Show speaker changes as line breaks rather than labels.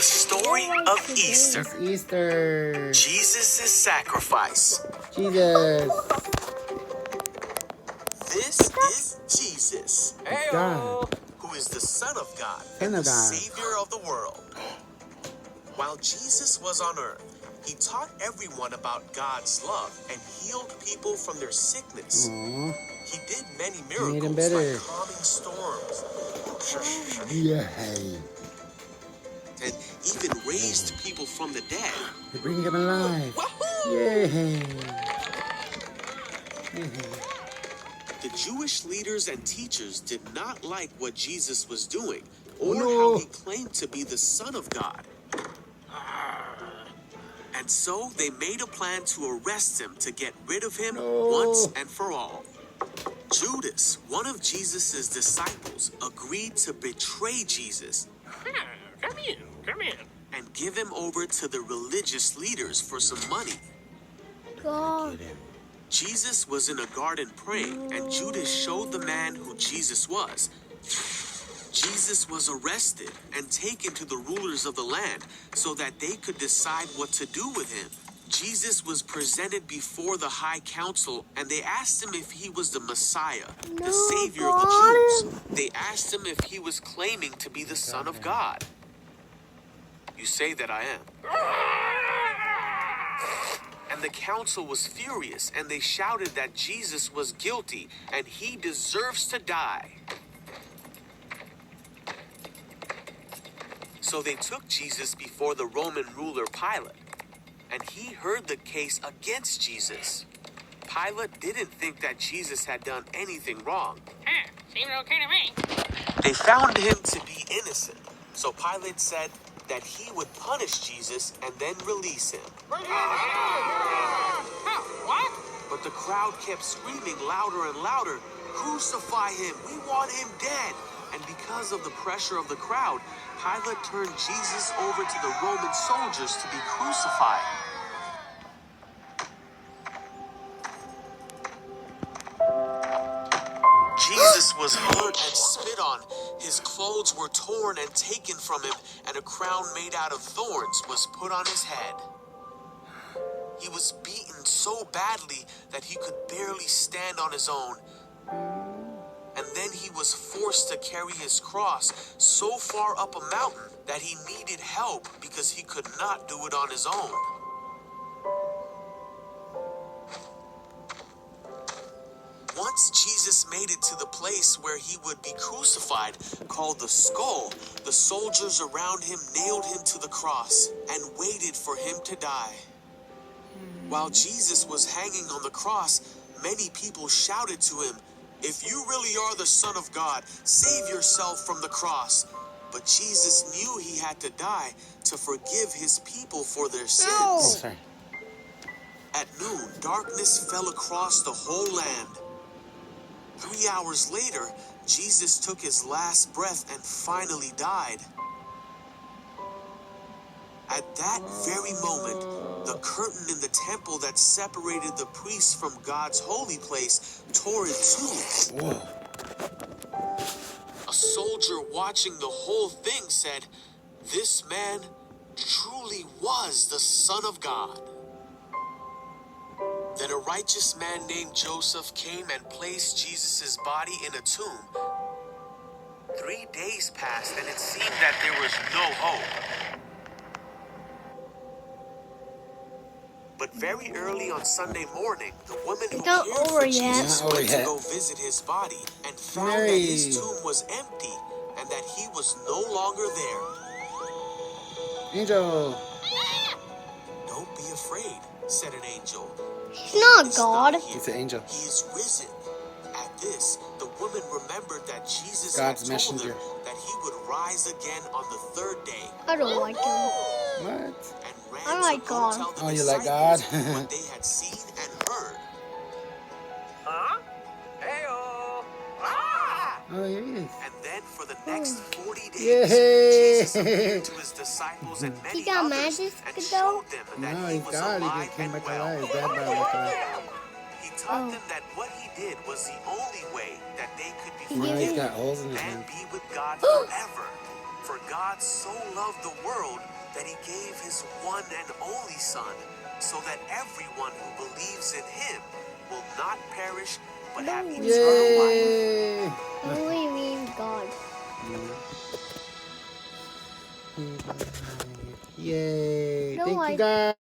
The story of Easter.
It's Easter.
Jesus' sacrifice.
Jesus.
This is Jesus,
God.
who is the Son of God
Son
and
of
the
God.
Savior of the world. While Jesus was on earth, he taught everyone about God's love and healed people from their sickness.
Aww.
He did many
Made him
miracles
better.
like calming storms
Yeah.
and even raised people from the dead.
To bring him alive.
Wahoo!
Yay.
The Jewish leaders and teachers did not like what Jesus was doing or
no.
how he claimed to be the Son of God. And so they made a plan to arrest him to get rid of him once and for all. Judas, one of Jesus' disciples, agreed to betray Jesus.
Come in.
And give him over to the religious leaders for some money.
God.
Jesus was in a garden praying, and Judas showed the man who Jesus was. Jesus was arrested and taken to the rulers of the land so that they could decide what to do with him. Jesus was presented before the high council, and they asked him if he was the Messiah, the Savior of the Jews. They asked him if he was claiming to be the Son of God. You say that I am. And the council was furious, and they shouted that Jesus was guilty, and he deserves to die. So they took Jesus before the Roman ruler Pilate, and he heard the case against Jesus. Pilate didn't think that Jesus had done anything wrong.
Seems okay to me.
They found him to be innocent, so Pilate said that he would punish Jesus and then release him.
What?
But the crowd kept screaming louder and louder, "Crucify him! We want him dead!" And because of the pressure of the crowd, Pilate turned Jesus over to the Roman soldiers to be crucified. Jesus was hurt and spit on. His clothes were torn and taken from him, and a crown made out of thorns was put on his head. He was beaten so badly that he could barely stand on his own. And then he was forced to carry his cross so far up a mountain that he needed help because he could not do it on his own. Once Jesus made it to the place where he would be crucified, called the skull, the soldiers around him nailed him to the cross and waited for him to die. While Jesus was hanging on the cross, many people shouted to him, "If you really are the Son of God, save yourself from the cross." But Jesus knew he had to die to forgive his people for their sins.
Oh, sorry.
At noon, darkness fell across the whole land. 3 hours later, Jesus took his last breath and finally died. At that very moment, the curtain in the temple that separated the priests from God's holy place tore in two.
Whoa.
A soldier watching the whole thing said, "This man truly was the Son of God." Then a righteous man named Joseph came and placed Jesus' body in a tomb. 3 days passed, and it seemed that there was no hope. But very early on Sunday morning, the woman who
not
cared
over
for
yet.
Jesus
Not over
went to
yet.
go visit his body and found
Mary.
that his tomb was empty and that he was no longer there.
Angel.
"Don't be afraid," said an angel.
He's not
"Is
God.
not here.
It's an angel.
He is risen." At this, the woman remembered that Jesus
God's
had told
messenger.
her that he would rise again on the third day.
I don't like him.
What?
And ran
I like
to go
God.
tell the
Oh, you like God?
disciples what they had seen and heard.
Huh? Hey-oh. Ah!
Oh, here he is.
And then for the next 40 days,
Yay!
Jesus appeared to his disciples and many
He got
others
magic,
and
though?
showed them that
No,
he
he's
was
God. He
alive
just came
and
back
well.
alive. His dad brought him back alive.
He taught them that what he did was the only way that they could be
Now
forgiven
he's got holes in his
and
hands.
be with God forever. For God so loved the world that he gave his one and only Son, so that everyone who believes in him will not perish but have eternal life.
Yay!
Only means God.
Yay!
No,
Thank you
I-
guys.